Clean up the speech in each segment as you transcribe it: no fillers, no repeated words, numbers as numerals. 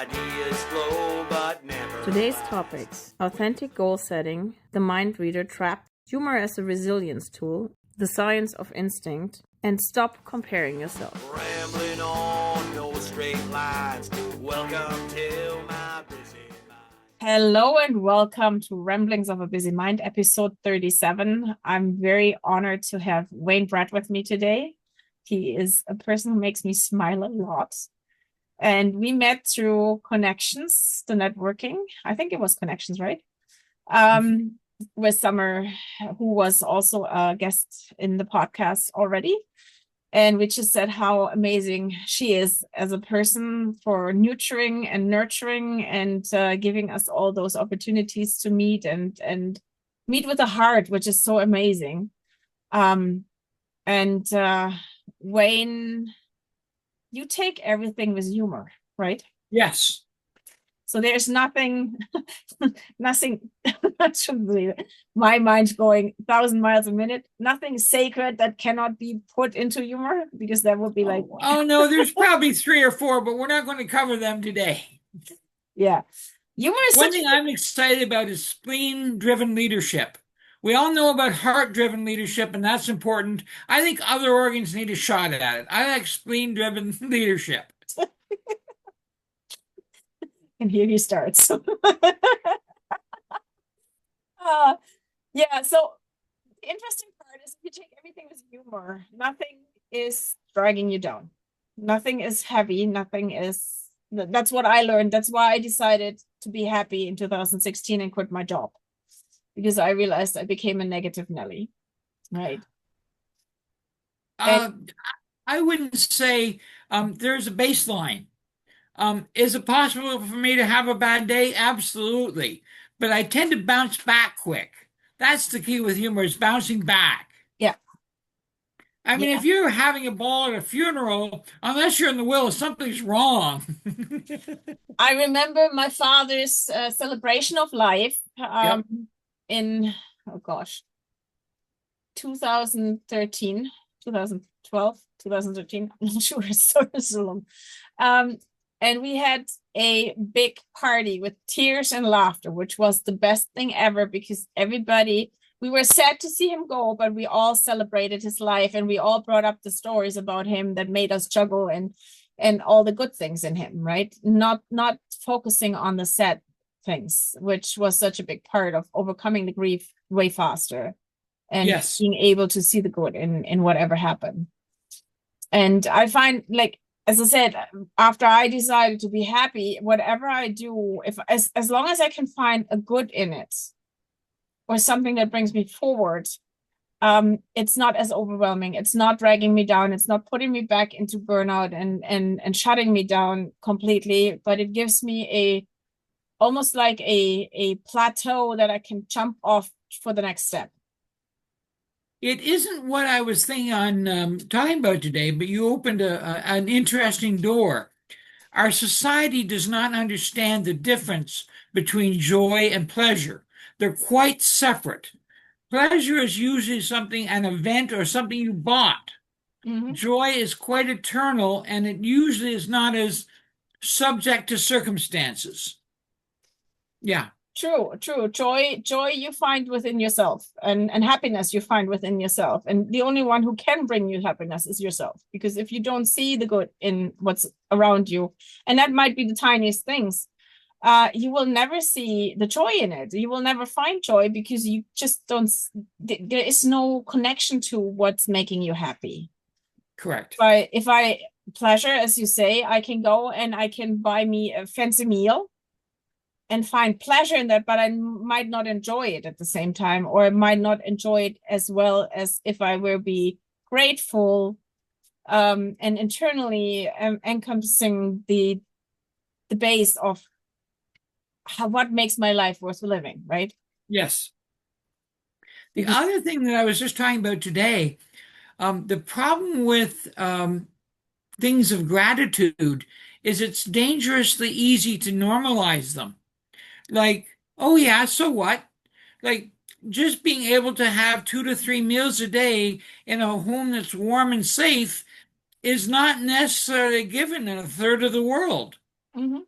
ideas flow, but never. Today's topics: authentic goal setting, the mind reader trap, humor as a resilience tool, the science of instinct, and stop comparing yourself. Rambling on no straight lines. Welcome to my busy mind. Hello and welcome to Ramblings of a Busy Mind, episode 37. I'm very honored to have Wayne Pratt with me today. He is a person who makes me smile a lot. And we met through connections, the networking. I think it was connections, right? With Summer, who was also a guest in the podcast already. And we just said how amazing she is as a person for nurturing and nurturing and giving us all those opportunities to meet and meet with a heart, which is so amazing. Wayne, you take everything with humor, right? Yes. So there's nothing, I shouldn't believe it. My mind's going 1,000 miles a minute. Nothing sacred that cannot be put into humor, because that would be like. Oh no, there's probably 3 or 4, but we're not going to cover them today. Yeah. Humor is One thing I'm excited about is spleen-driven leadership. We all know about heart-driven leadership, and that's important. I think other organs need a shot at it. I like spleen-driven leadership. And here he starts. So the interesting part is if you take everything with humor, nothing is dragging you down. Nothing is heavy. That's what I learned. That's why I decided to be happy in 2016 and quit my job, because I realized I became a negative Nelly, right? I wouldn't say there's a baseline. Is it possible for me to have a bad day? Absolutely. But I tend to bounce back quick. That's the key with humor, is bouncing back. Yeah. I mean, if you're having a ball at a funeral, unless you're in the will, something's wrong. I remember my father's celebration of life in, 2013, 2012, 2013. I'm not sure. It's so long. And we had a big party with tears and laughter, which was the best thing ever, because we were sad to see him go, but we all celebrated his life, and we all brought up the stories about him that made us juggle and all the good things in him, right? Not focusing on the sad things, which was such a big part of overcoming the grief way faster and being able to see the good in whatever happened. And I find, like, as I said, after I decided to be happy, whatever I do, as long as I can find a good in it or something that brings me forward, it's not as overwhelming. It's not dragging me down. It's not putting me back into burnout and shutting me down completely. But it gives me almost like a plateau that I can jump off for the next step. It isn't what I was thinking on talking about today, but you opened an interesting door. Our society does not understand the difference between joy and pleasure. They're quite separate. Pleasure is usually an event or something you bought. Mm-hmm. Joy is quite eternal, and it usually is not as subject to circumstances. Yeah. True. Joy you find within yourself, and happiness you find within yourself. And the only one who can bring you happiness is yourself. Because if you don't see the good in what's around you, and that might be the tiniest things, you will never see the joy in it. You will never find joy because you just don't, there is no connection to what's making you happy. Correct. If I pleasure, as you say, I can go and I can buy me a fancy meal and find pleasure in that, but I might not enjoy it at the same time, or I might not enjoy it as well as if I will be grateful and internally encompassing the base of what makes my life worth living, right? Yes. The other thing that I was just talking about today, the problem with things of gratitude is it's dangerously easy to normalize them. Like, oh yeah, so what? Like, just being able to have 2 to 3 meals a day in a home that's warm and safe is not necessarily given in a third of the world. Mm-hmm.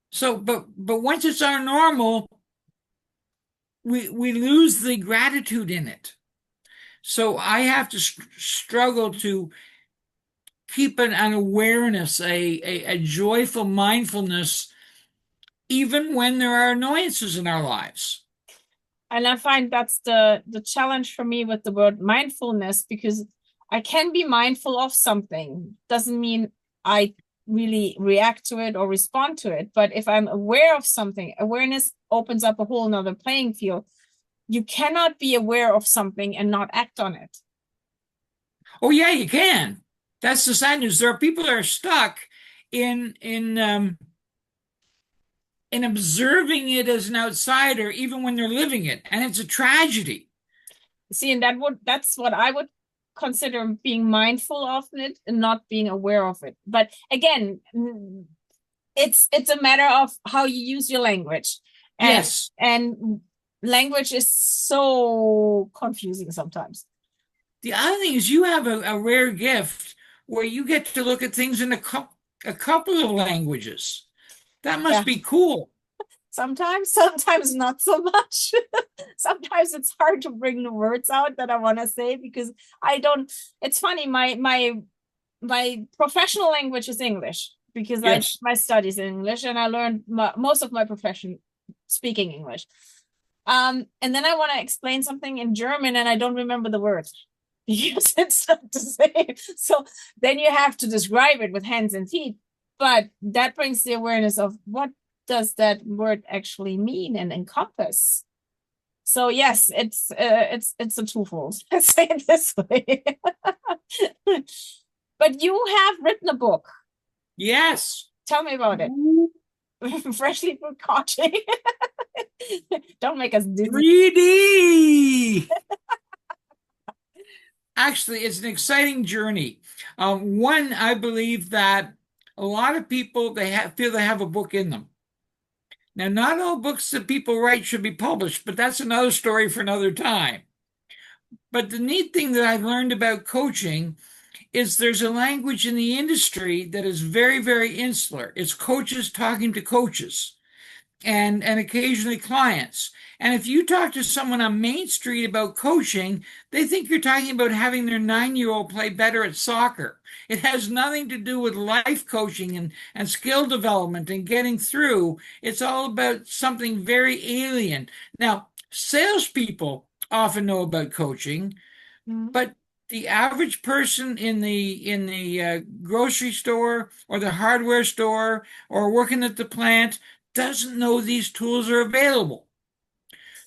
So, but once it's our normal, we lose the gratitude in it. So I have to struggle to keep an awareness, a joyful mindfulness, even when there are annoyances in our lives. And I find that's the challenge for me with the word mindfulness, because I can be mindful of something. Doesn't mean I really react to it or respond to it. But if I'm aware of something, awareness opens up a whole nother playing field. You cannot be aware of something and not act on it. Oh yeah, you can. That's the sad news. There are people that are stuck in observing it as an outsider, even when they're living it, and it's a tragedy. See, and that's what I would consider being mindful of it and not being aware of it. But again, it's a matter of how you use your language. Yes. And language is so confusing sometimes. The other thing is you have a rare gift where you get to look at things in a couple of languages. That must Yeah. be cool. Sometimes not so much. Sometimes it's hard to bring the words out that I want to say because I don't. It's funny. My professional language is English because I did Yes. my studies in English and I learned most of my profession speaking English. And then I want to explain something in German and I don't remember the words because it's not to say. So then you have to describe it with hands and feet. But that brings the awareness of what does that word actually mean and encompass. So yes, it's a twofold. Let's say it this way. But you have written a book. Yes. Tell me about it. Freshly from coaching. Don't make us dizzy. 3D. Actually, it's an exciting journey. One, I believe that a lot of people feel they have a book in them. Now, not all books that people write should be published, but that's another story for another time. But the neat thing that I've learned about coaching is there's a language in the industry that is very, very insular. It's coaches talking to coaches and occasionally clients. And if you talk to someone on Main Street about coaching, they think you're talking about having their 9-year-old play better at soccer. It has nothing to do with life coaching and skill development and getting through. It's all about something very alien. Now, salespeople often know about coaching, but the average person in the grocery store or the hardware store or working at the plant doesn't know these tools are available.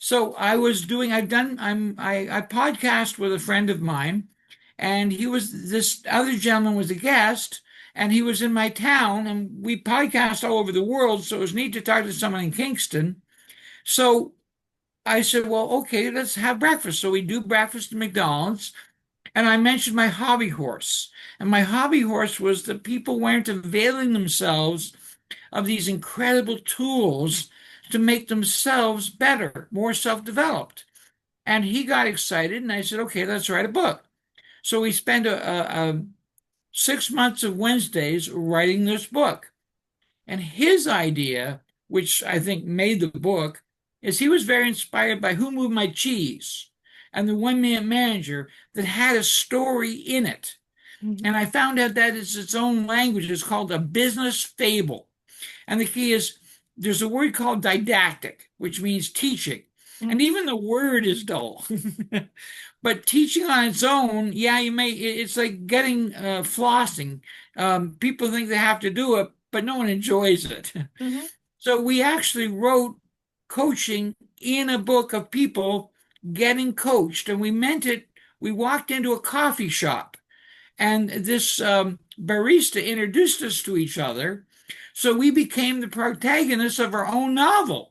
So I podcast with a friend of mine, and this other gentleman was a guest, and he was in my town, and we podcast all over the world, so it was neat to talk to someone in Kingston. So I said, well, okay, let's have breakfast. So we do breakfast at McDonald's. And I mentioned my hobby horse. And my hobby horse was that people weren't availing themselves of these incredible tools to make themselves better, more self-developed. And he got excited, and I said, okay, let's write a book. So we spent a 6 months of Wednesdays writing this book. And his idea, which I think made the book, is he was very inspired by Who Moved My Cheese and the One Man Manager that had a story in it. Mm-hmm. And I found out that it's its own language. It's called a business fable. And the key is there's a word called didactic, which means teaching. Mm-hmm. And even the word is dull. But teaching on its own, yeah, it's like getting flossing. People think they have to do it, but no one enjoys it. Mm-hmm. So we actually wrote coaching in a book of people getting coached, and we meant it. We walked into a coffee shop, and this barista introduced us to each other. So we became the protagonists of our own novel.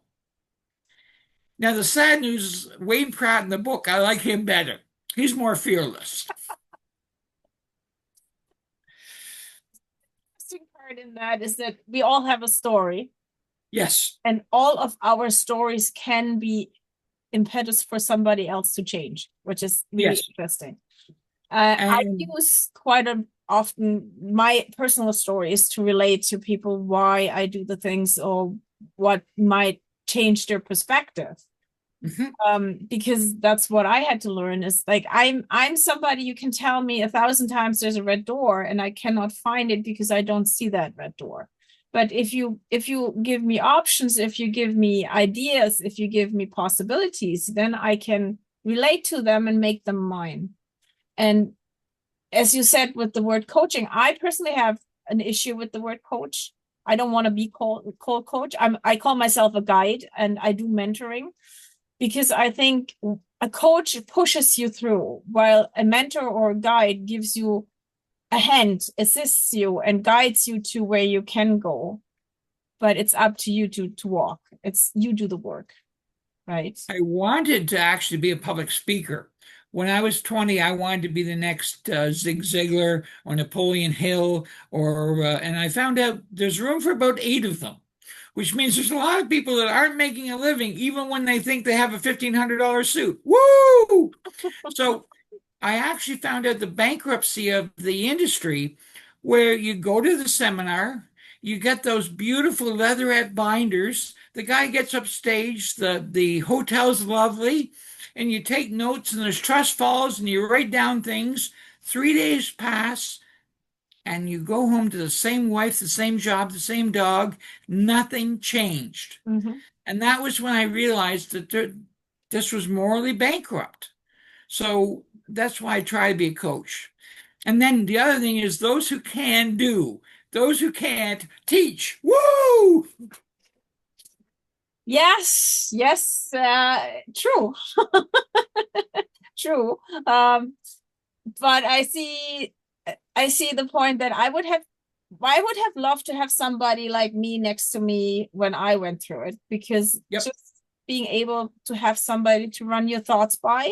Now, the sad news is Wayne Pratt in the book, I like him better. He's more fearless. The interesting part in that is that we all have a story. Yes. And all of our stories can be impetus for somebody else to change, which is really interesting. I use quite often my personal stories to relate to people why I do the things or what might change their perspective. Because that's what I had to learn is like I'm somebody you can tell me 1,000 times there's a red door and I cannot find it because I don't see that red door. But if you give me options, if you give me ideas, if you give me possibilities, then I can relate to them and make them mine. And as you said with the word coaching, I personally have an issue with the word coach. I don't want to be called coach. I call myself a guide and I do mentoring because I think a coach pushes you through while a mentor or a guide gives you a hand, assists you and guides you to where you can go. But it's up to you to walk. It's you do the work, right? I wanted to actually be a public speaker. When I was 20, I wanted to be the next Zig Ziglar or Napoleon Hill, and I found out there's room for about 8 of them, which means there's a lot of people that aren't making a living, even when they think they have a $1,500 suit. Woo! So I actually found out the bankruptcy of the industry, where you go to the seminar, you get those beautiful leatherette binders. The guy gets up stage, the hotel's lovely, and you take notes, and there's trust falls, and you write down things. 3 days pass, and you go home to the same wife, the same job, the same dog. Nothing changed. And that was when I realized that this was morally bankrupt. So that's why I try to be a coach. And then the other thing is those who can do, those who can't teach. Woo! Yes, true. True. But I see the point that I would have loved to have somebody like me next to me when I went through it, because just being able to have somebody to run your thoughts by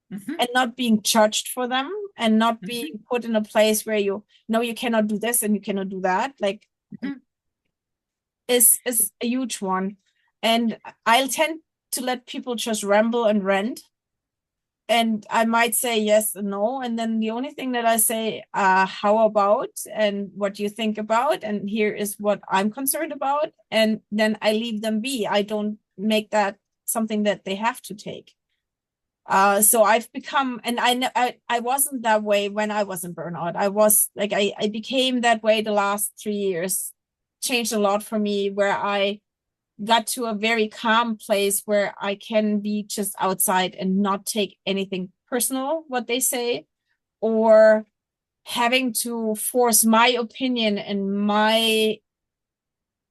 and not being judged for them and not being put in a place where you cannot do this and you cannot do that, like is a huge one. And I'll tend to let people just ramble and rant. And I might say yes and no. And then the only thing that I say, how about, and what do you think about? And here is what I'm concerned about. And then I leave them be. I don't make that something that they have to take. So I've become, and I wasn't that way when I was in burnout. I was like, I became that way the last 3 years, changed a lot for me, where I got to a very calm place where I can be just outside and not take anything personal, what they say, or having to force my opinion and my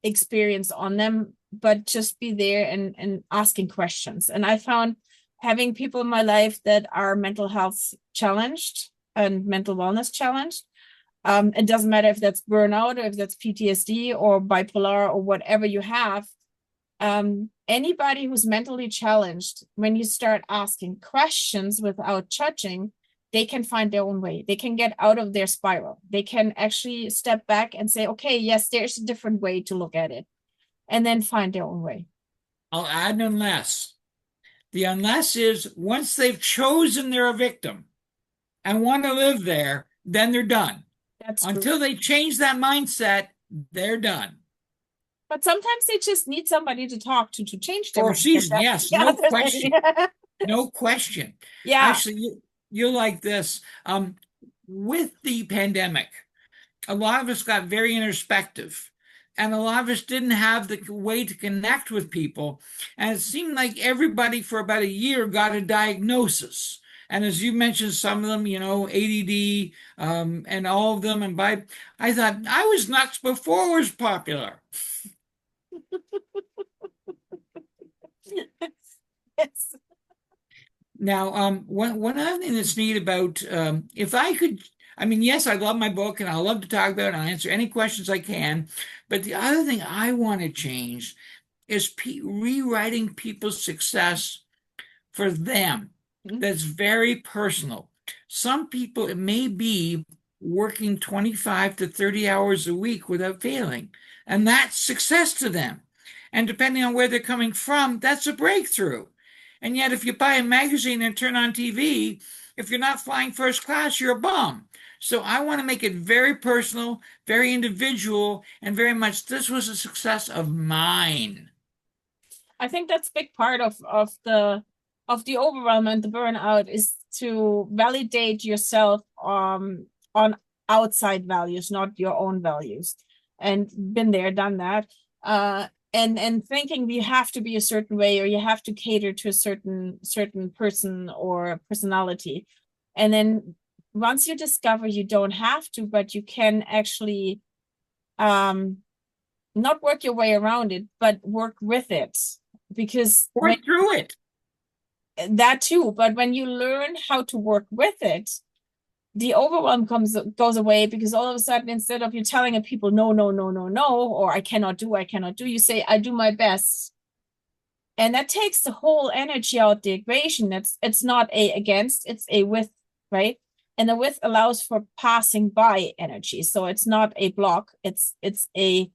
experience on them, but just be there and asking questions. And I found having people in my life that are mental health challenged and mental wellness challenged. It doesn't matter if that's burnout or if that's PTSD or bipolar or whatever you have. Anybody who's mentally challenged, when you start asking questions without judging, they can find their own way. They can get out of their spiral. They can actually step back and say, okay, yes, there's a different way to look at it, and then find their own way. I'll add an unless. The unless is once they've chosen they're a victim and want to live there, then they're done. That's Until they change that mindset, they're done. But sometimes they just need somebody to talk to change their For a season, yes, no question. No question. Yeah. Actually, you'll like this. With the pandemic, a lot of us got very introspective, and a lot of us didn't have the way to connect with people. And it seemed like everybody for about a year got a diagnosis. And as you mentioned, some of them, ADD, and all of them. And I thought I was nuts before it was popular. Yes. Now, one other thing that's neat about, if I could, yes, I love my book and I love to talk about it. I'll answer any questions I can. But the other thing I want to change is rewriting people's success for them. That's very personal. Some people, it may be working 25 to 30 hours a week without failing, and that's success to them. And depending on where they're coming from, that's a breakthrough. And yet, if you buy a magazine and turn on TV, if you're not flying first class, you're a bum. So I want to make it very personal, very individual, and very much this was a success of mine. I think that's a big part of the overwhelm and the burnout is to validate yourself on outside values, not your own values. And been there, done that. And thinking you have to be a certain way or you have to cater to a certain person or personality. And then once you discover you don't have to, but you can actually not work your way around it, but work with it. Because Work through it. that too, but when you learn how to work with it, the overwhelm goes away because all of a sudden, instead of you telling people no, no, no, no, no, or I cannot do, you say I do my best. And that takes the whole energy out the equation. It's not a against, it's a with, right? And the with allows for passing by energy. So it's not a block, it's a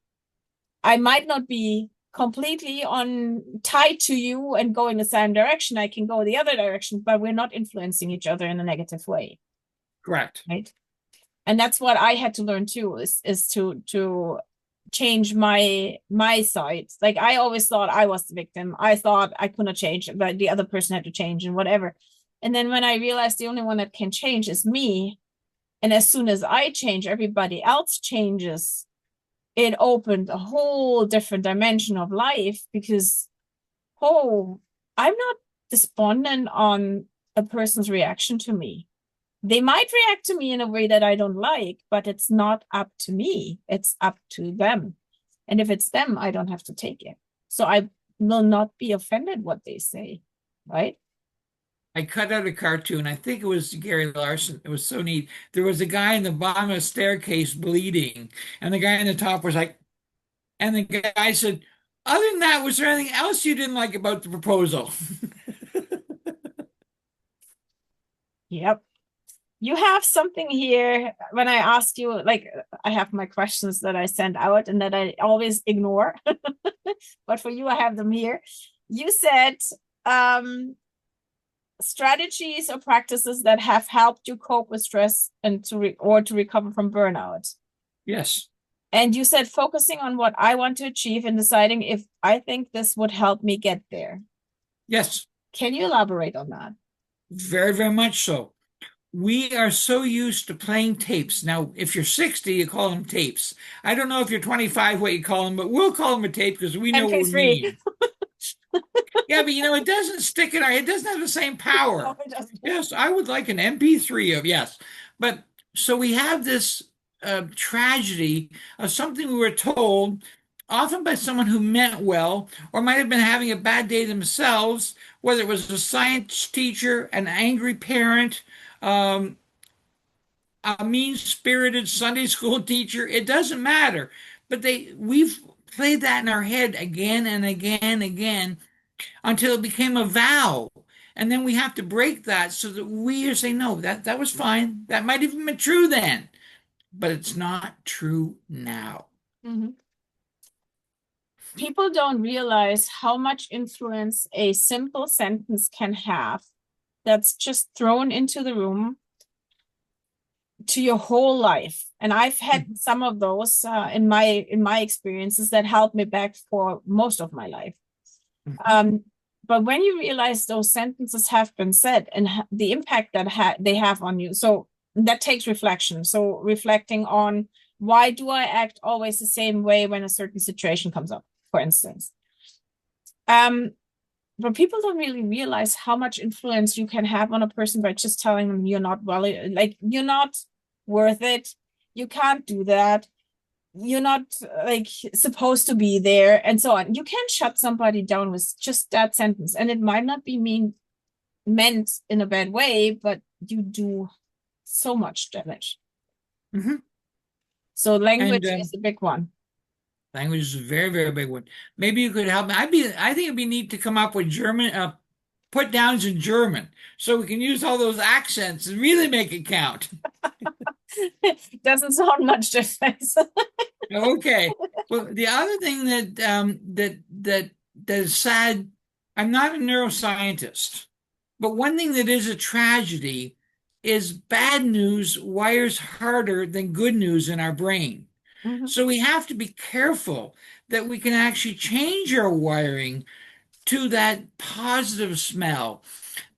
I might not be completely on tied to you and go in the same direction. I can go the other direction, but we're not influencing each other in a negative way. Correct. Right. And that's what I had to learn too, is to change my side. Like I always thought I was the victim. I thought I couldn't change, but the other person had to change and whatever. And then when I realized the only one that can change is me, and as soon as I change, everybody else changes, it opened a whole different dimension of life because, oh, I'm not despondent on a person's reaction to me. They might react to me in a way that I don't like, but it's not up to me. It's up to them. And if it's them, I don't have to take it. So I will not be offended what they say, right? I cut out a cartoon. I think it was Gary Larson. It was so neat. There was a guy in the bottom of a staircase bleeding, and the guy in the top was like, and the guy said, other than that, was there anything else you didn't like about the proposal? Yep. You have something here when I ask you, like I have my questions that I send out and that I always ignore, but for you, I have them here. You said strategies or practices that have helped you cope with stress and to recover from burnout. Yes. And you said focusing on what I want to achieve and deciding if I think this would help me get there. Yes. Can you elaborate on that? Very, very much so. We are so used to playing tapes. Now, if you're 60, you call them tapes. I don't know if you're 25 what you call them, but we'll call them a tape because we know what we MP3. mean. Yeah, but it doesn't stick in it doesn't have the same power. No, it doesn't. Yes, I would like an MP3 of, yes. But so we have this tragedy of something we were told, often by someone who meant well, or might have been having a bad day themselves, whether it was a science teacher, an angry parent, a mean-spirited Sunday school teacher. It doesn't matter. But we've played that in our head again and again and again until it became a vow. And then we have to break that so that we say, no, that was fine. That might even be true then, but it's not true now. Mm-hmm. People don't realize how much influence a simple sentence can have that's just thrown into the room to your whole life. And I've had some of those in my experiences that helped me back for most of my life. But when you realize those sentences have been said and the impact that they have on you, so that takes reflection. So reflecting on, why do I act always the same way when a certain situation comes up, for instance. But people don't really realize how much influence you can have on a person by just telling them you're not like you're not worth it. You can't do that. You're not like supposed to be there, and so on. You can shut somebody down with just that sentence, and it might not be meant in a bad way, but you do so much damage. Mm-hmm. So language is a big one. Language is a very, very big one. Maybe you could help me. I think it'd be neat to come up with German put downs in German, so we can use all those accents and really make it count. Doesn't sound much different. Okay. Well, the other thing that is sad, I'm not a neuroscientist, but one thing that is a tragedy is bad news wires harder than good news in our brain. Mhm. So we have to be careful that we can actually change our wiring to that positive smell,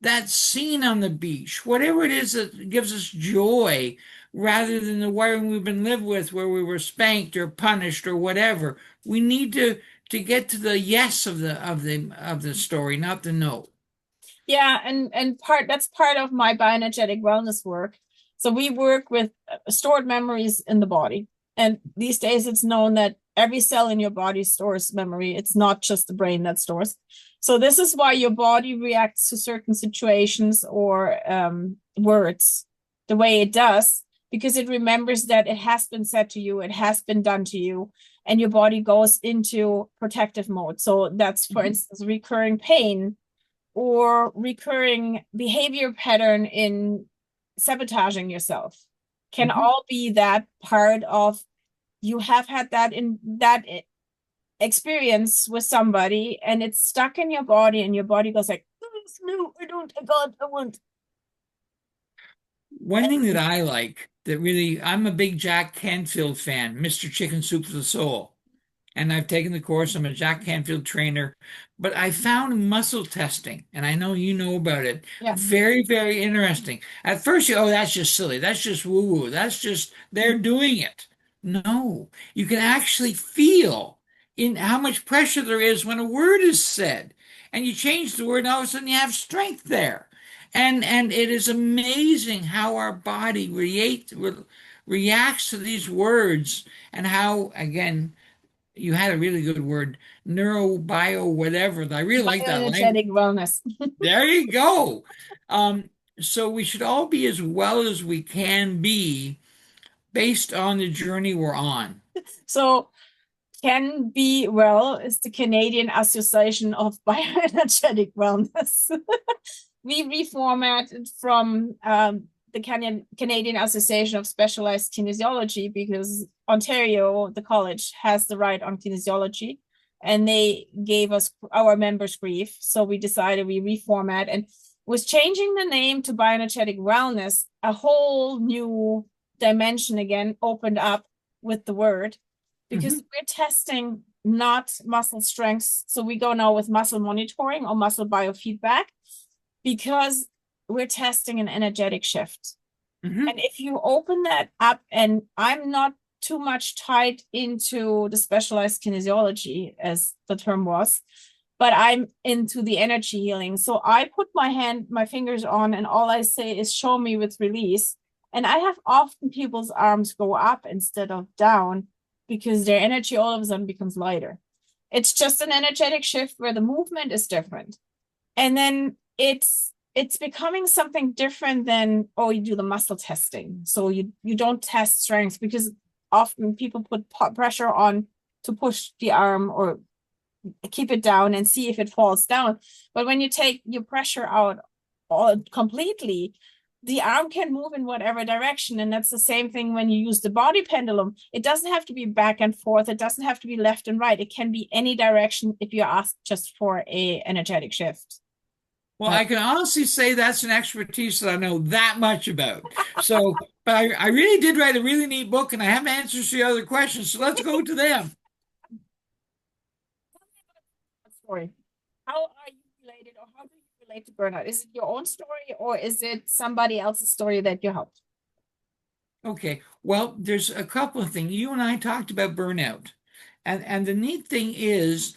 that scene on the beach, whatever it is that gives us joy, rather than the wiring we've been lived with where we were spanked or punished or whatever. We need to get to the yes of the story, not the no. Yeah, and that's part of my bioenergetic wellness work. So we work with stored memories in the body. And these days it's known that every cell in your body stores memory. It's not just the brain that stores. So this is why your body reacts to certain situations or words the way it does, because it remembers that it has been said to you, it has been done to you, and your body goes into protective mode. So that's, for instance, recurring pain or recurring behavior pattern in sabotaging yourself can all be that part of you have had that in that experience with somebody and it's stuck in your body and your body goes like, no, I don't, I got, I want. One thing that I like that really, I'm a big Jack Canfield fan, Mr. Chicken Soup for the Soul. And I've taken the course. I'm a Jack Canfield trainer, but I found muscle testing, and I know you know about it, Yeah. very, very interesting. At first, oh, that's just silly. That's just woo-woo. That's just, they're doing it. No, you can actually feel in how much pressure there is when a word is said. And you change the word, and all of a sudden you have strength there. And it is amazing how our body reacts to these words and how, again, you had a really good word, neurobio, whatever. I really like that language. Bioenergetic wellness. There you go. So we should all be as well as we can be based on the journey we're on. So Can Be Well is the Canadian Association of Bioenergetic Wellness. We reformatted from the Canadian Association of Specialized Kinesiology because Ontario, the college, has the right on kinesiology, and they gave us our members brief. So we decided we reformat and was changing the name to Bioenergetic Wellness. A whole new dimension again opened up with the word because we're testing not muscle strengths. So we go now with muscle monitoring or muscle biofeedback because we're testing an energetic shift. And if you open that up, and I'm not too much tied into the specialized kinesiology as the term was, but I'm into the energy healing. So I put my fingers on, and all I say is show me with release. And I have often people's arms go up instead of down because their energy all of a sudden becomes lighter. It's just an energetic shift where the movement is different. And then it's becoming something different than, oh, you do the muscle testing. So you don't test strength because often people put pressure on to push the arm or keep it down and see if it falls down. But when you take your pressure out all completely, the arm can move in whatever direction. And that's the same thing when you use the body pendulum. It doesn't have to be back and forth. It doesn't have to be left and right. It can be any direction if you're asked just for a energetic shift. Well, I can honestly say that's an expertise that I know that much about. So, but I really did write a really neat book, and I have answers to the other questions. So let's go to them. Story. How are you related, or how do you relate to burnout? Is it your own story, or is it somebody else's story that you helped? Okay. Well, there's a couple of things. You and I talked about burnout. And the neat thing is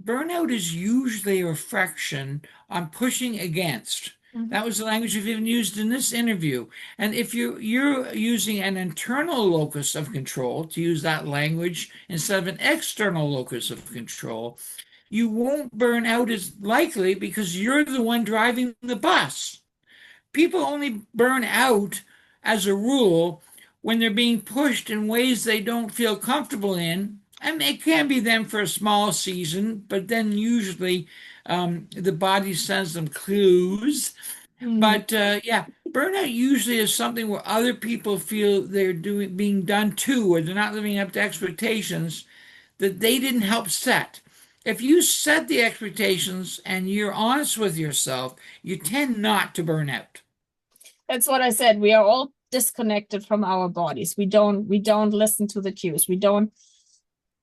burnout is usually a reflection on pushing against. That was the language we've even used in this interview. And if you're using an internal locus of control, to use that language instead of an external locus of control, you won't burn out as likely because you're the one driving the bus. People only burn out as a rule when they're being pushed in ways they don't feel comfortable in. And it can be them for a small season, but then usually the body sends them clues. But yeah, burnout usually is something where other people feel they're being done to, or they're not living up to expectations that they didn't help set. If you set the expectations and you're honest with yourself, you tend not to burn out. That's what I said. We are all disconnected from our bodies. We don't listen to the cues. We don't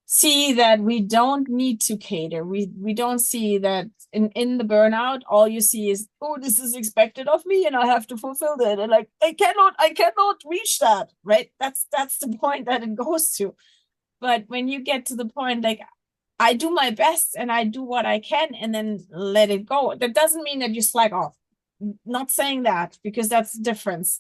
see that we don't need to cater. We don't see that in the burnout, all you see is, oh, this is expected of me and I have to fulfill that. And like, I cannot reach that, right? That's the point that it goes to. But when you get to the point, like, I do my best and I do what I can and then let it go. That doesn't mean that you slack off. Not saying that, because that's the difference.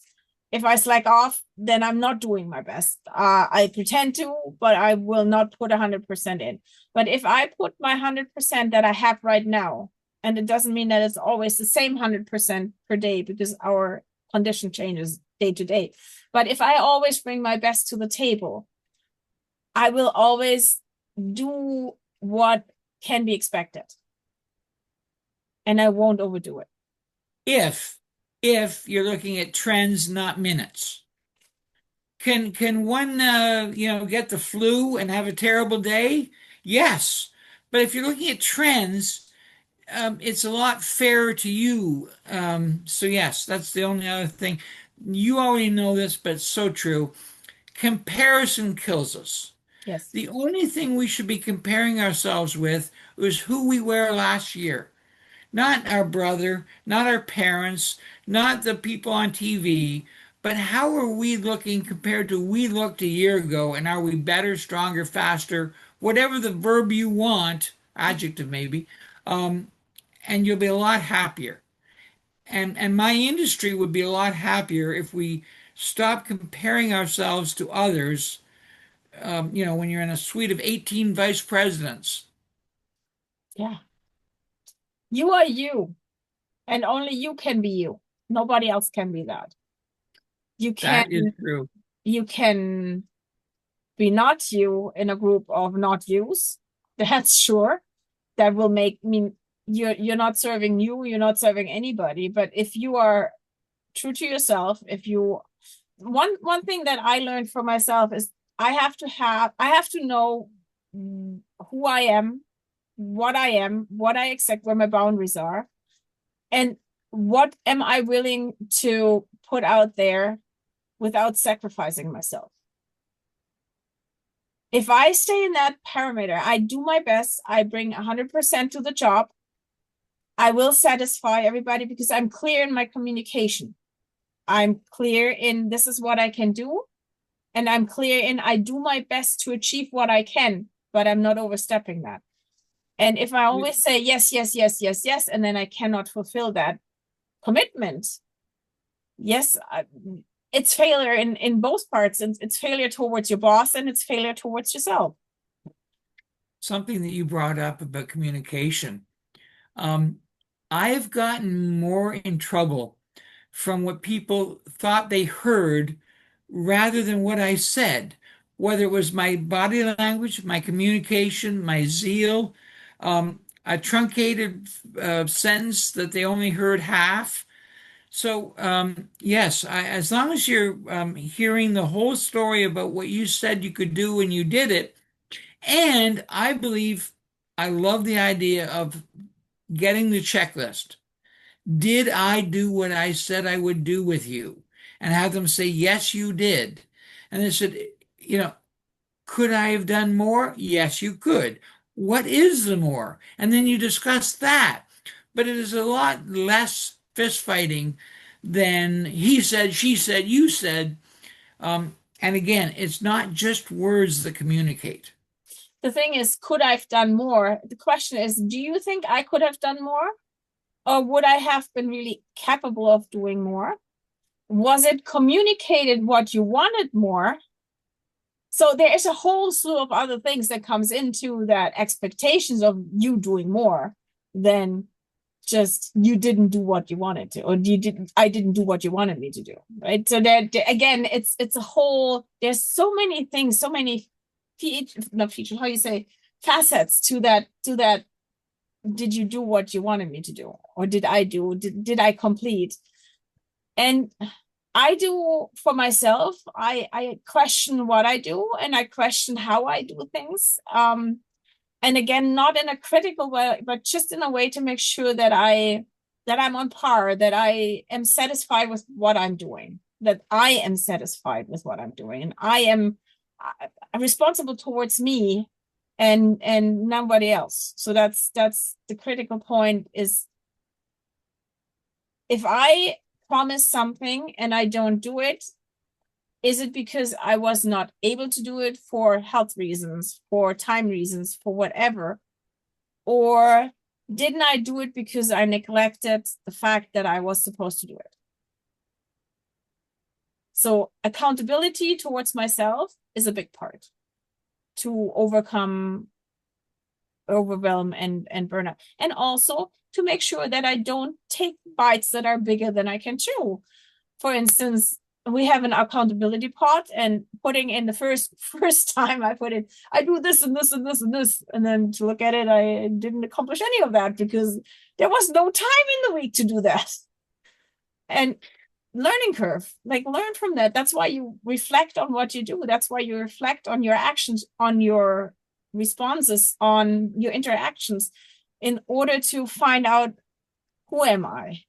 If I slack off, then I'm not doing my best. I pretend to, but I will not put 100% in. But if I put my 100% that I have right now, and it doesn't mean that it's always the same 100% per day, because our condition changes day to day. But if I always bring my best to the table, I will always do what can be expected. And I won't overdo it. If you're looking at trends, not minutes. Can one get the flu and have a terrible day? Yes. But if you're looking at trends, it's a lot fairer to you. So yes, that's the only other thing. You already know this, but it's so true. Comparison kills us. Yes. The only thing we should be comparing ourselves with is who we were last year. Not our brother, not our parents, not the people on TV, but how are we looking compared to we looked a year ago, and are we better, stronger, faster, whatever the verb you want, adjective maybe, and you'll be a lot happier. And my industry would be a lot happier if we stop comparing ourselves to others. When you're in a suite of 18 vice presidents. Yeah. You are you, and only you can be you. Nobody else can be that. That is true. You can be not you in a group of not yous. That's sure. That will mean you're not serving you, you're not serving anybody. But if you are true to yourself, one thing that I learned for myself is I have to know who I am, what I accept, where my boundaries are, and what am I willing to put out there without sacrificing myself. If I stay in that parameter, I do my best, I bring 100% to the job, I will satisfy everybody because I'm clear in my communication. I'm clear in this is what I can do. And I'm clear in I do my best to achieve what I can, but I'm not overstepping that. And if I always say yes, yes, yes, yes, yes, and then I cannot fulfill that commitment, yes, it's failure in both parts. It's failure towards your boss and it's failure towards yourself. Something that you brought up about communication. I've gotten more in trouble from what people thought they heard rather than what I said, whether it was my body language, my communication, my zeal, a truncated sentence that they only heard half. So, yes, as long as you're hearing the whole story about what you said you could do when you did it, and I love the idea of getting the checklist. Did I do what I said I would do with you? And have them say, yes, you did. And they said, could I have done more? Yes, you could. What is the more? And then you discuss that. But it is a lot less fist fighting than he said, she said, you said. And again, it's not just words that communicate. The thing is, could I have done more? The question is, do you think I could have done more? Or would I have been really capable of doing more? Was it communicated what you wanted more? So there is a whole slew of other things that comes into that expectations of you doing more than just you didn't do what you wanted to, or I didn't do what you wanted me to do, right? So that again, it's a whole. There's so many things, so many how you say facets to that. Did you do what you wanted me to do, or did I complete? And I do for myself. I question what I do, and I question how I do things. And again, not in a critical way, but just in a way to make sure that that I'm on par, that I am satisfied with what I'm doing, that I am satisfied with what I'm doing, and I'm responsible towards me and nobody else. So that's the critical point, is if I promise something and I don't do it, is it because I was not able to do it for health reasons, for time reasons, for whatever? Or didn't I do it because I neglected the fact that I was supposed to do it? So accountability towards myself is a big part to overcome overwhelm and burnout. And also to make sure that I don't take bites that are bigger than I can chew. For instance, we have an accountability pot, and putting in the first time I put it, I do this and this and this and this. And then to look at it, I didn't accomplish any of that because there was no time in the week to do that. And learning curve, like learn from that. That's why you reflect on what you do. That's why you reflect on your actions, on your responses, on your interactions, in order to find out who am I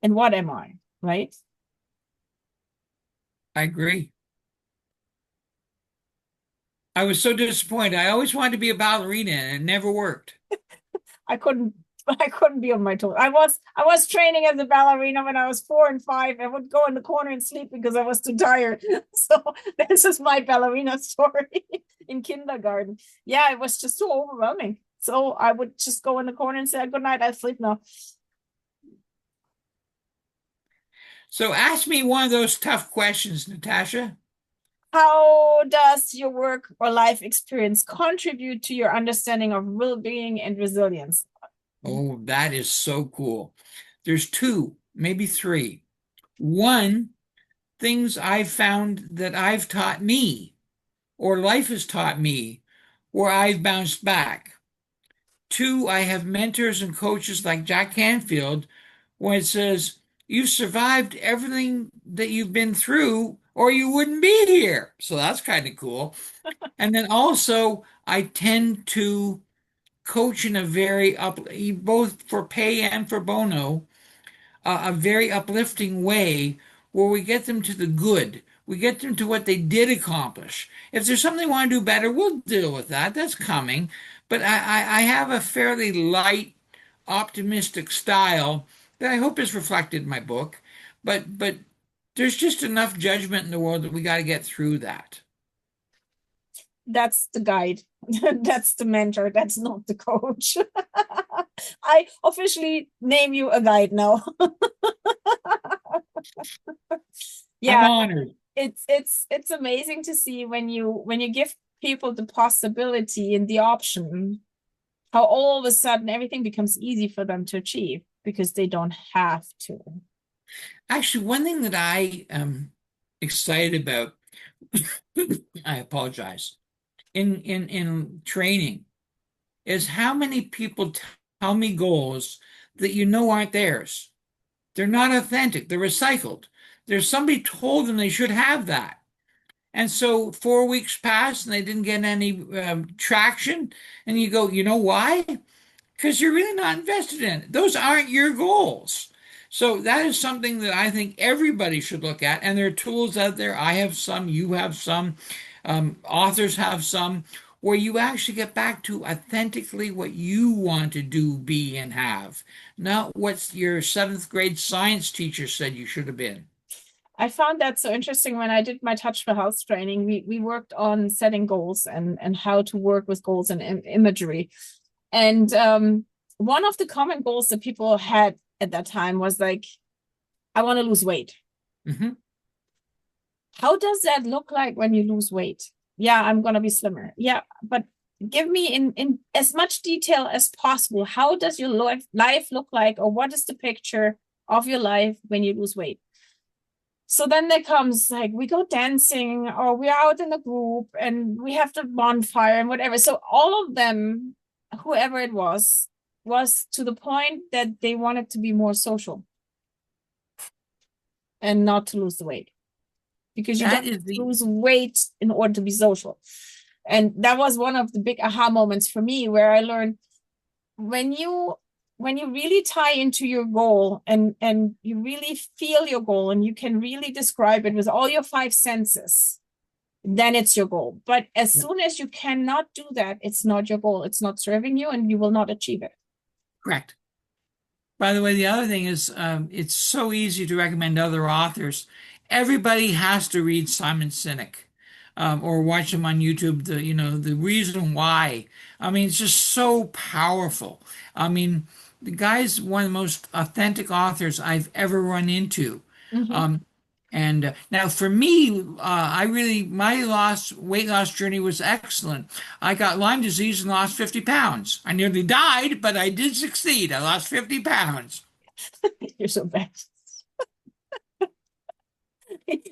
and what am I, right? I agree. I was so disappointed. I always wanted to be a ballerina and it never worked. I couldn't be on my toes. I was training as a ballerina when I was 4 and 5. I would go in the corner and sleep because I was too tired. So this is my ballerina story in kindergarten. Yeah, it was just so overwhelming. So I would just go in the corner and say, good night, I sleep now. So ask me one of those tough questions, Natasha. How does your work or life experience contribute to your understanding of well-being and resilience? Oh, that is so cool. There's 2, maybe 3. 1, things I've found that I've taught me or life has taught me where I've bounced back. 2, I have mentors and coaches like Jack Canfield when it says, you've survived everything that you've been through or you wouldn't be here. So that's kind of cool. And then also I tend to coach in a very both for pay and for bono, a very uplifting way where we get them to the good. We get them to what they did accomplish. If there's something they want to do better, we'll deal with that. That's coming. But I have a fairly light, optimistic style that I hope is reflected in my book. But there's just enough judgment in the world that we got to get through that. That's the guide. That's the mentor. That's not the coach. I officially name you a guide now. Yeah, I'm honored. It's amazing to see when you give people the possibility and the option, how all of a sudden everything becomes easy for them to achieve because they don't have to. Actually, one thing that I am excited about, I apologize, in training is how many people tell me goals that aren't theirs. They're not authentic. They're recycled. There's somebody told them they should have that. And so 4 weeks passed and they didn't get any traction. And you go, you know why? Because you're really not invested in it. Those aren't your goals. So that is something that I think everybody should look at. And there are tools out there. I have some, you have some, authors have some, where you actually get back to authentically what you want to do, be, and have, not what your 7th grade science teacher said you should have been. I found that so interesting when I did my Touch for Health training. We worked on setting goals and how to work with goals and imagery. And one of the common goals that people had at that time was like, I want to lose weight. Mm-hmm. How does that look like when you lose weight? Yeah, I'm going to be slimmer. Yeah, but give me in as much detail as possible. How does your life look like, or what is the picture of your life when you lose weight? So then there comes like, we go dancing, or we're out in a group and we have the bonfire and whatever. So all of them, whoever it was to the point that they wanted to be more social and not to lose the weight. Because you don't lose weight in order to be social. And that was one of the big aha moments for me, where I learned when you when you really tie into your goal and you really feel your goal and you can really describe it with all your five senses, then it's your goal. But as soon as you cannot do that, it's not your goal. It's not serving you and you will not achieve it. Correct. By the way, the other thing is it's so easy to recommend other authors. Everybody has to read Simon Sinek or watch him on YouTube. The reason why. I mean, it's just so powerful. I mean, the guy's one of the most authentic authors I've ever run into. Um, and now for me, my weight loss journey was excellent. I got Lyme disease and lost 50 pounds. I nearly died, but I did succeed. I lost 50 pounds. You're so bad.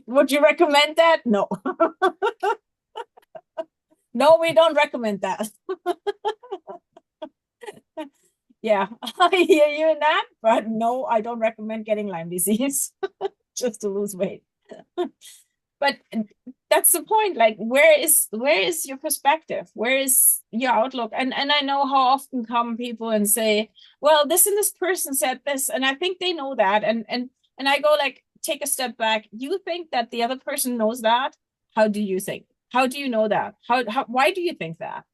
Would you recommend that? No. No, we don't recommend that. Yeah, I hear you in that, but no, I don't recommend getting Lyme disease just to lose weight. But that's the point. Like, where is your perspective? Where is your outlook? And I know how often come people and say, well, this and this person said this, and I think they know that. And I go, like, take a step back. You think that the other person knows that? How do you think? How do you know that? Why do you think that?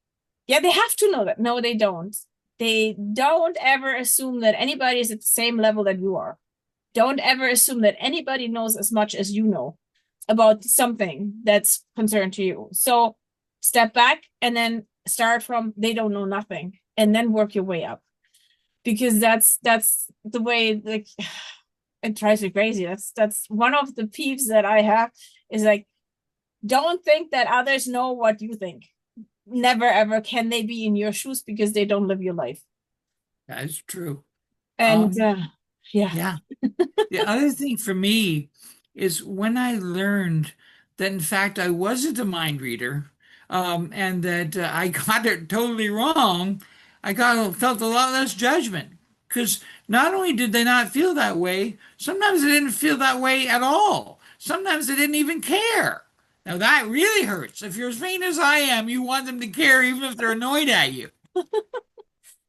Yeah, they have to know that. No, they don't. They don't ever assume that anybody is at the same level that you are. Don't ever assume that anybody knows as much as you know about something that's concerned to you. So step back and then start from they don't know nothing and then work your way up. Because that's the way, like, it drives me crazy. That's one of the peeves that I have is, like, don't think that others know what you think. Never ever can they be in your shoes because they don't live your life. That is true. And Yeah. The other thing for me is when I learned that, in fact, I wasn't a mind reader, and that I got it totally wrong, felt a lot less judgment. Because not only did they not feel that way, sometimes they didn't feel that way at all. Sometimes they didn't even care. Now that really hurts. If you're as vain as I am, you want them to care even if they're annoyed at you.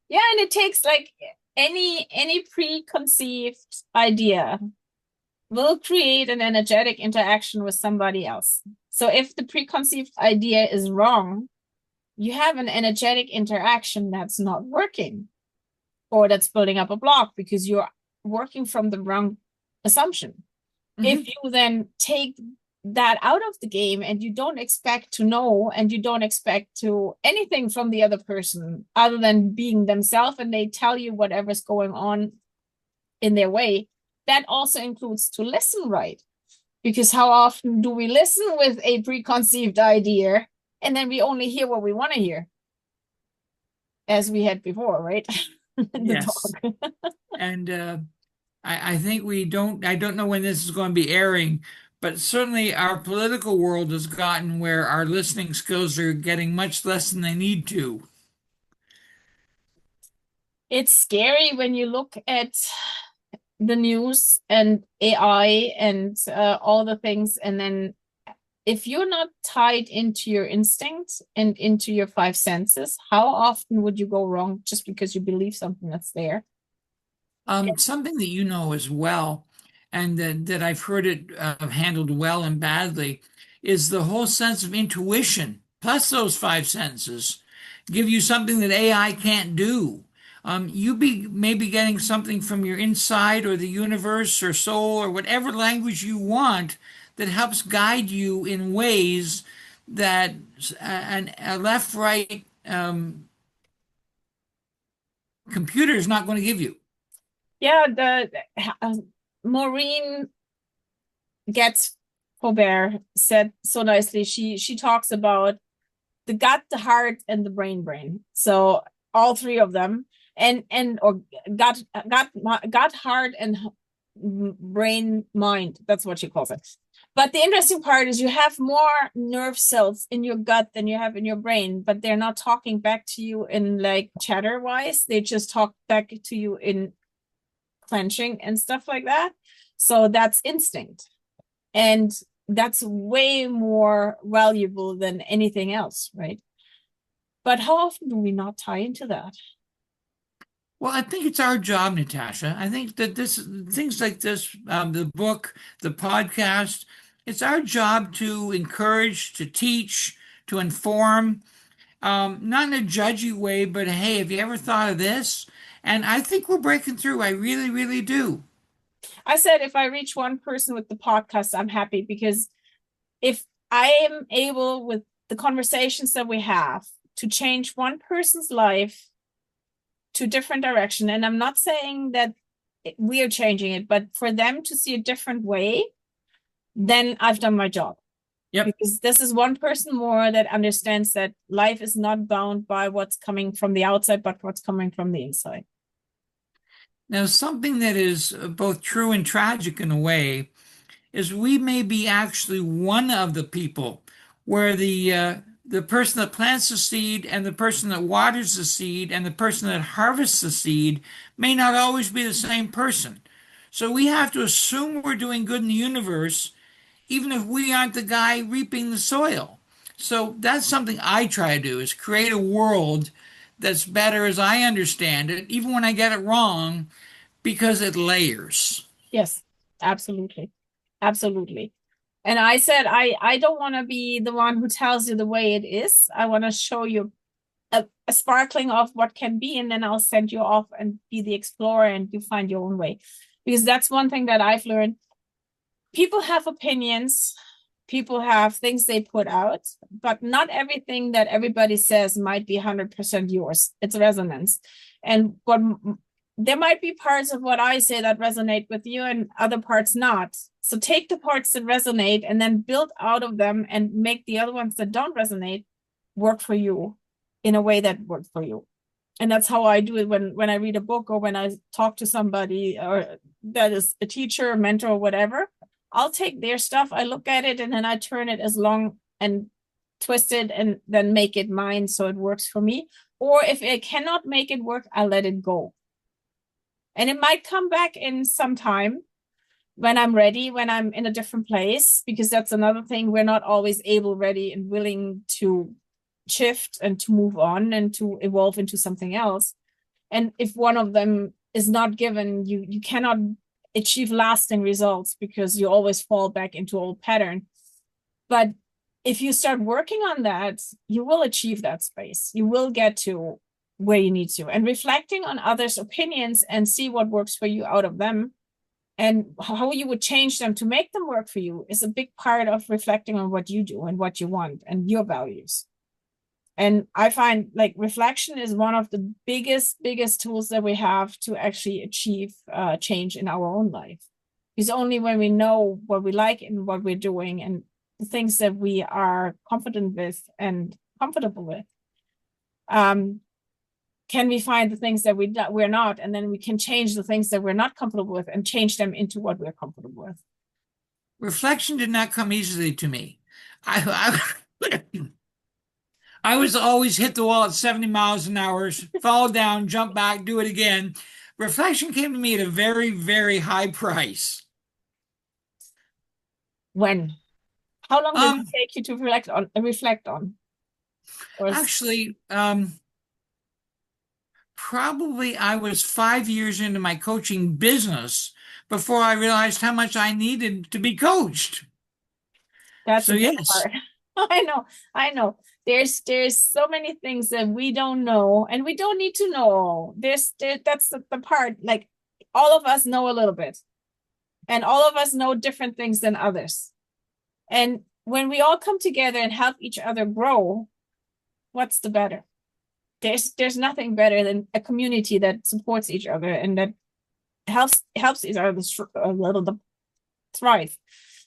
Yeah, and it takes, like, any preconceived idea will create an energetic interaction with somebody else. So if the preconceived idea is wrong, you have an energetic interaction that's not working or that's building up a block because you're working from the wrong assumption. If you then take that out of the game and you don't expect to know and you don't expect to anything from the other person other than being themselves, and they tell you whatever's going on in their way, that also includes to listen right. Because how often do we listen with a preconceived idea and then we only hear what we want to hear, as we had before, right? Yes. And I think I don't know when this is going to be airing, but certainly our political world has gotten where our listening skills are getting much less than they need to. It's scary when you look at the news and AI and all the things, and then if you're not tied into your instinct and into your five senses, how often would you go wrong just because you believe something that's there? Something that you know as well, and that I've heard it handled well and badly, is the whole sense of intuition, plus those five senses, give you something that AI can't do. Maybe getting something from your inside or the universe or soul or whatever language you want that helps guide you in ways that a left-right computer is not going to give you. Yeah, Maureen Getz Faubert said so nicely. She talks about the gut, the heart, and the brain. So all three of them, or gut, heart, and brain, mind. That's what she calls it. But the interesting part is you have more nerve cells in your gut than you have in your brain, but they're not talking back to you in, like, chatter wise. They just talk back to you in clenching and stuff like that. So that's instinct. And that's way more valuable than anything else, right? But how often do we not tie into that? Well, I think it's our job, Natasha. I think that things like this, the book, the podcast, it's our job to encourage, to teach, to inform, not in a judgy way, but hey, have you ever thought of this? And I think we're breaking through. I really, really do. I said if I reach one person with the podcast, I'm happy, because if I am able, with the conversations that we have, to change one person's life to a different direction, and I'm not saying that we are changing it, but for them to see a different way, then I've done my job. Yep. Because this is one person more that understands that life is not bound by what's coming from the outside, but what's coming from the inside. Now, something that is both true and tragic in a way is we may be actually one of the people where the person that plants the seed and the person that waters the seed and the person that harvests the seed may not always be the same person. So we have to assume we're doing good in the universe, even if we aren't the guy reaping the soil. So that's something I try to do, is create a world that's better as I understand it, even when I get it wrong, because it layers. Yes, absolutely. Absolutely. And I said, I don't want to be the one who tells you the way it is. I want to show you a sparkling of what can be, and then I'll send you off and be the explorer and you find your own way. Because that's one thing that I've learned. People have opinions, people have things they put out, but not everything that everybody says might be 100% yours. It's resonance. And what there might be parts of what I say that resonate with you and other parts not. So take the parts that resonate and then build out of them and make the other ones that don't resonate work for you in a way that works for you. And that's how I do it when I read a book, or when I talk to somebody or that is a teacher, a mentor, or whatever. I'll take their stuff, I look at it, and then I turn it as long and twist it and then make it mine so it works for me. Or if I cannot make it work, I let it go. And it might come back in some time when I'm ready, when I'm in a different place, because that's another thing. We're not always able, ready, and willing to shift and to move on and to evolve into something else. And if one of them is not given, you cannot achieve lasting results, because you always fall back into old pattern. But if you start working on that, you will achieve that space. You will get to where you need to. And reflecting on others' opinions and see what works for you out of them and how you would change them to make them work for you is a big part of reflecting on what you do and what you want and your values. And I find like reflection is one of the biggest tools that we have to actually achieve change in our own life. Because only when we know what we like and what we're doing and the things that we are confident with and comfortable with, can we find the things that we're not, and then we can change the things that we're not comfortable with and change them into what we're comfortable with. Reflection did not come easily to me. I was always hit the wall at 70 miles an hour, fall down, jump back, do it again. Reflection came to me at a very, very high price. When? How long did it take you to reflect on? Actually, probably I was 5 years into my coaching business before I realized how much I needed to be coached. That's so yes. Part. I know. There's so many things that we don't know, and we don't need to know. That's the part. Like, all of us know a little bit, and all of us know different things than others. And when we all come together and help each other grow, what's the better? There's nothing better than a community that supports each other and that helps each other thrive.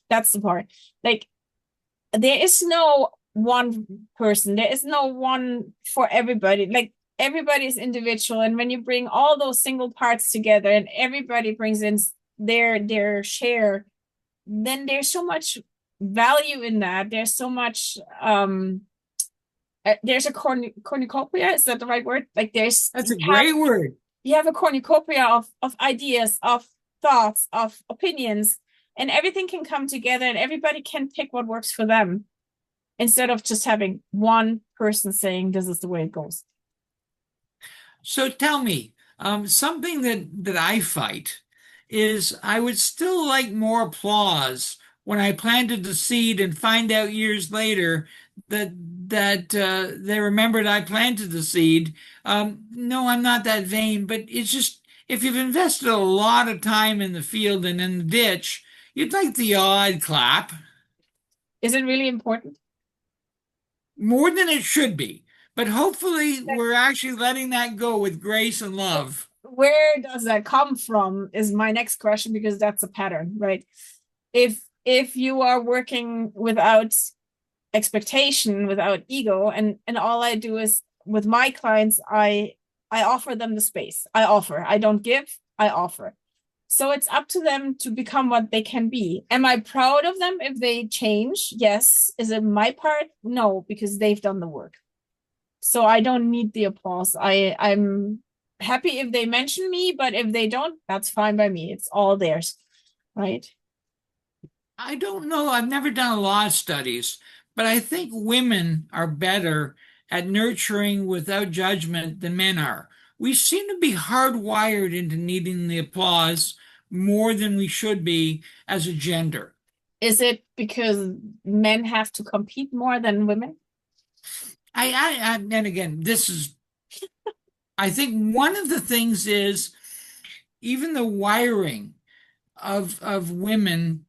That's the part. Like, there is no one person. There is no one for everybody. Like, everybody is individual. And when you bring all those single parts together and everybody brings in their share, then there's so much value in that. There's so much there's a cornucopia. Is that the right word? Like, that's a great word. You have a cornucopia of ideas, of thoughts, of opinions, and everything can come together and everybody can pick what works for them, instead of just having one person saying this is the way it goes. So tell me, Something that I fight is I would still like more applause when I planted the seed and find out years later that they remembered I planted the seed. No, I'm not that vain, but it's just if you've invested a lot of time in the field and in the ditch, you'd like the odd clap. Is it really important? More than it should be. But hopefully we're actually letting that go with grace and love. Where does that come from is my next question, because that's a pattern, right? If you are working without expectation, without ego, and all I do is with my clients, I offer them the space. I don't give, I offer. So it's up to them to become what they can be. Am I proud of them if they change? Yes. Is it my part? No, because they've done the work. So I don't need the applause. I'm happy if they mention me, but if they don't, that's fine by me. It's all theirs, right? I don't know. I've never done a lot of studies, but I think women are better at nurturing without judgment than men are. We seem to be hardwired into needing the applause more than we should be as a gender. Is it because men have to compete more than women? And again, I think one of the things is even the wiring of women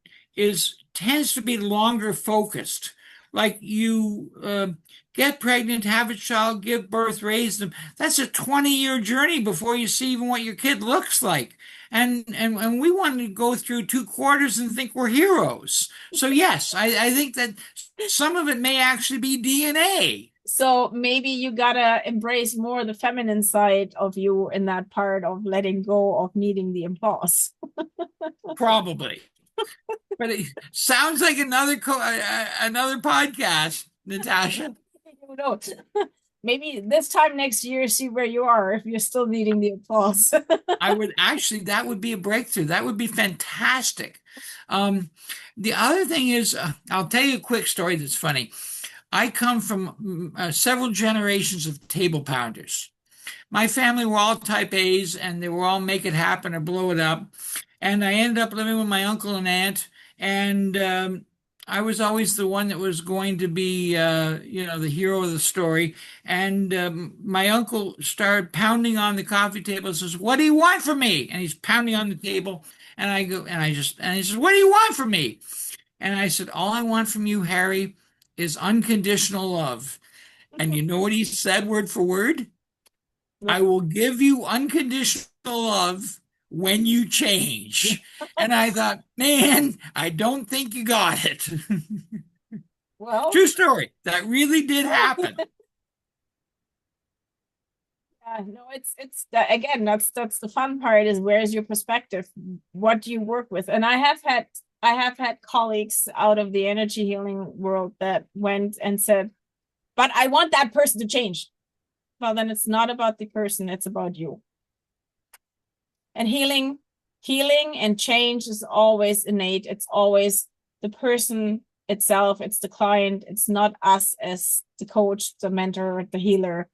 tends to be longer focused. Like you get pregnant, have a child, give birth, raise them. That's a 20-year journey before you see even what your kid looks like. And we want to go through 2 quarters and think we're heroes. So yes, I think that some of it may actually be DNA. So maybe you gotta embrace more the feminine side of you in that part of letting go of needing the applause. Probably. But it sounds like another podcast, Natasha. Who knows? Maybe this time next year, see where you are if you're still needing the applause. That would be a breakthrough. That would be fantastic. The other thing is, I'll tell you a quick story that's funny. I come from several generations of table pounders. My family were all type A's and they were all make it happen or blow it up. And I ended up living with my uncle and aunt. And I was always the one that was going to be, the hero of the story. And my uncle started pounding on the coffee table and says, "What do you want from me?" And he's pounding on the table. And he says, "What do you want from me?" And I said, "All I want from you, Harry, is unconditional love." And you know what he said word for word? "I will give you unconditional love when you change." And I thought, man, I don't think you got it. Well, true story. That really did happen. No, it's again, that's the fun part is where's your perspective? What do you work with? And I have had colleagues out of the energy healing world that went and said, "But I want that person to change." Well, then it's not about the person, it's about you. And healing and change is always innate. It's always the person itself. It's the client. It's not us as the coach, the mentor, the healer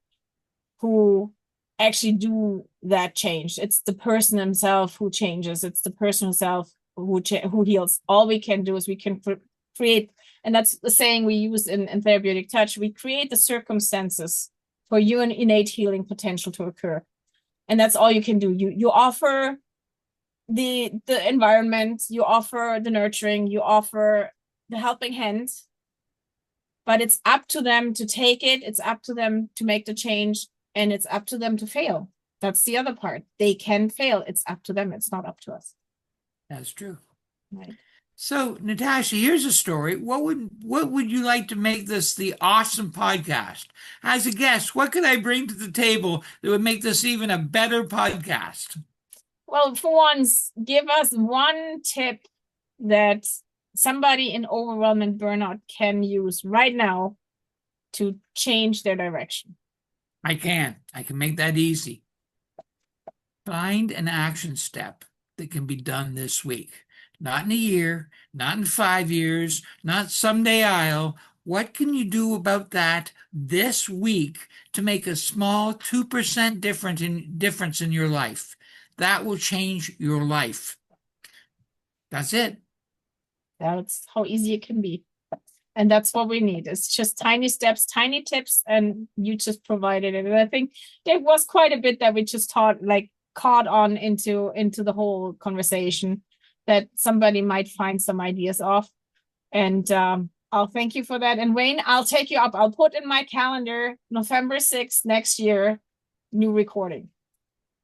who actually do that change. It's the person himself who changes. It's the person himself who heals. All we can do is we can create, and that's the saying we use in therapeutic touch, we create the circumstances for your innate healing potential to occur. And that's all you can do. You offer the environment, you offer the nurturing, you offer the helping hand, but it's up to them to take it. It's up to them to make the change, and it's up to them to fail. That's the other part. They can fail. It's up to them. It's not up to us. That's true. Right. So, Natasha, here's a story. What would you like to make this the awesome podcast? As a guest, what could I bring to the table that would make this even a better podcast? Well, for once, give us one tip that somebody in overwhelming burnout can use right now to change their direction. I can make that easy. Find an action step that can be done this week. Not in a year, not in 5 years, not someday I'll. What can you do about that this week to make a small 2% difference in your life? That will change your life. That's it. That's how easy it can be. And that's what we need. It's just tiny steps, tiny tips, and you just provided it. And I think there was quite a bit that we just caught on into the whole conversation that somebody might find some ideas of. And I'll thank you for that. And Wayne, I'll take you up. I'll put in my calendar November 6th next year, new recording.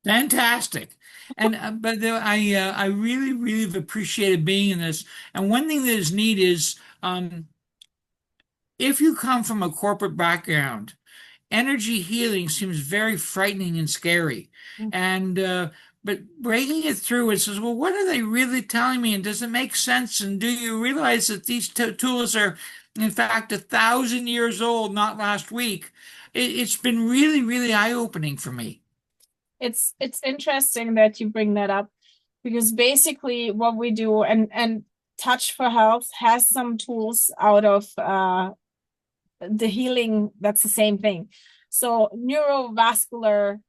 Fantastic. And I really, really have appreciated being in this. And one thing that is neat is if you come from a corporate background, energy healing seems very frightening and scary. And but breaking it through, it says, well, what are they really telling me? And does it make sense? And do you realize that these tools are, in fact, 1,000 years old, not last week? It's been really, really eye-opening for me. It's interesting that you bring that up, because basically what we do, and Touch for Health has some tools out of the healing. That's the same thing. So neurovascular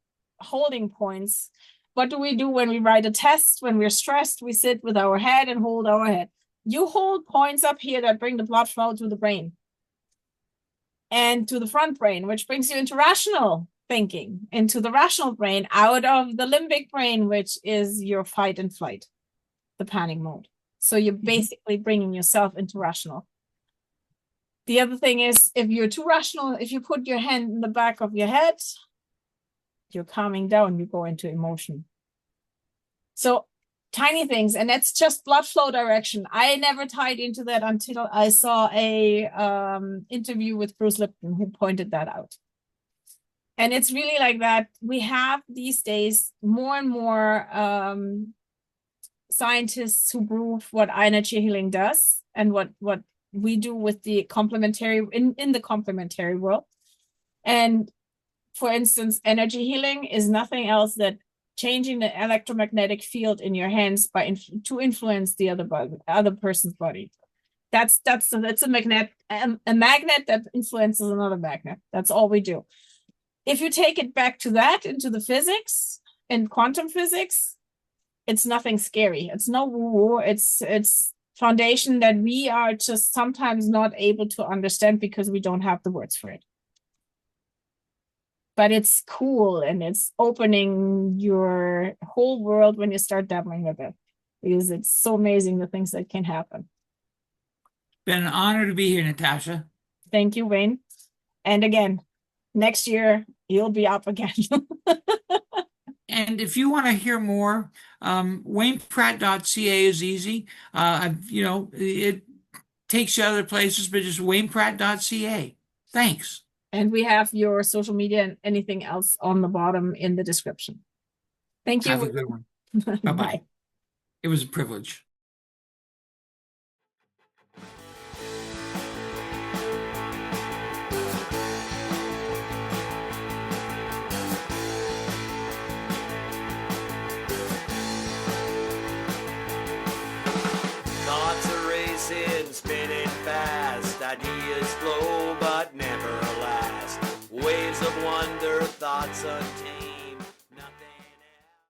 holding points. What do we do when we write a test? When we're stressed, we sit with our head and hold our head. You hold points up here that bring the blood flow to the brain and to the front brain, which brings you into rational thinking, into the rational brain, out of the limbic brain, which is your fight and flight, the panic mode. So you're basically bringing yourself into rational. The other thing is, if you're too rational, if you put your hand in the back of your head, you're calming down, you go into emotion. So tiny things, and that's just blood flow direction. I never tied into that until I saw a interview with Bruce Lipton, who pointed that out. And it's really like that. We have these days more and more scientists who prove what energy healing does and what we do with the complementary in the complementary world. And for instance, energy healing is nothing else than changing the electromagnetic field in your hands to influence the other person's body. That's a magnet that influences another magnet. That's all we do. If you take it back to that, into the physics and quantum physics, it's nothing scary. It's no woo-woo. It's foundation that we are just sometimes not able to understand because we don't have the words for it. But it's cool, and it's opening your whole world when you start dabbling with it, because it's so amazing the things that can happen. Been an honor to be here, Natasha. Thank you, Wayne. And again, next year, you'll be up again. And if you want to hear more, waynepratt.ca is easy. It takes you other places, but just waynepratt.ca. Thanks. And we have your social media and anything else on the bottom in the description. Thank you. Have a good one. Bye-bye. It was a privilege. Thoughts are racing, spinning fast, ideas flow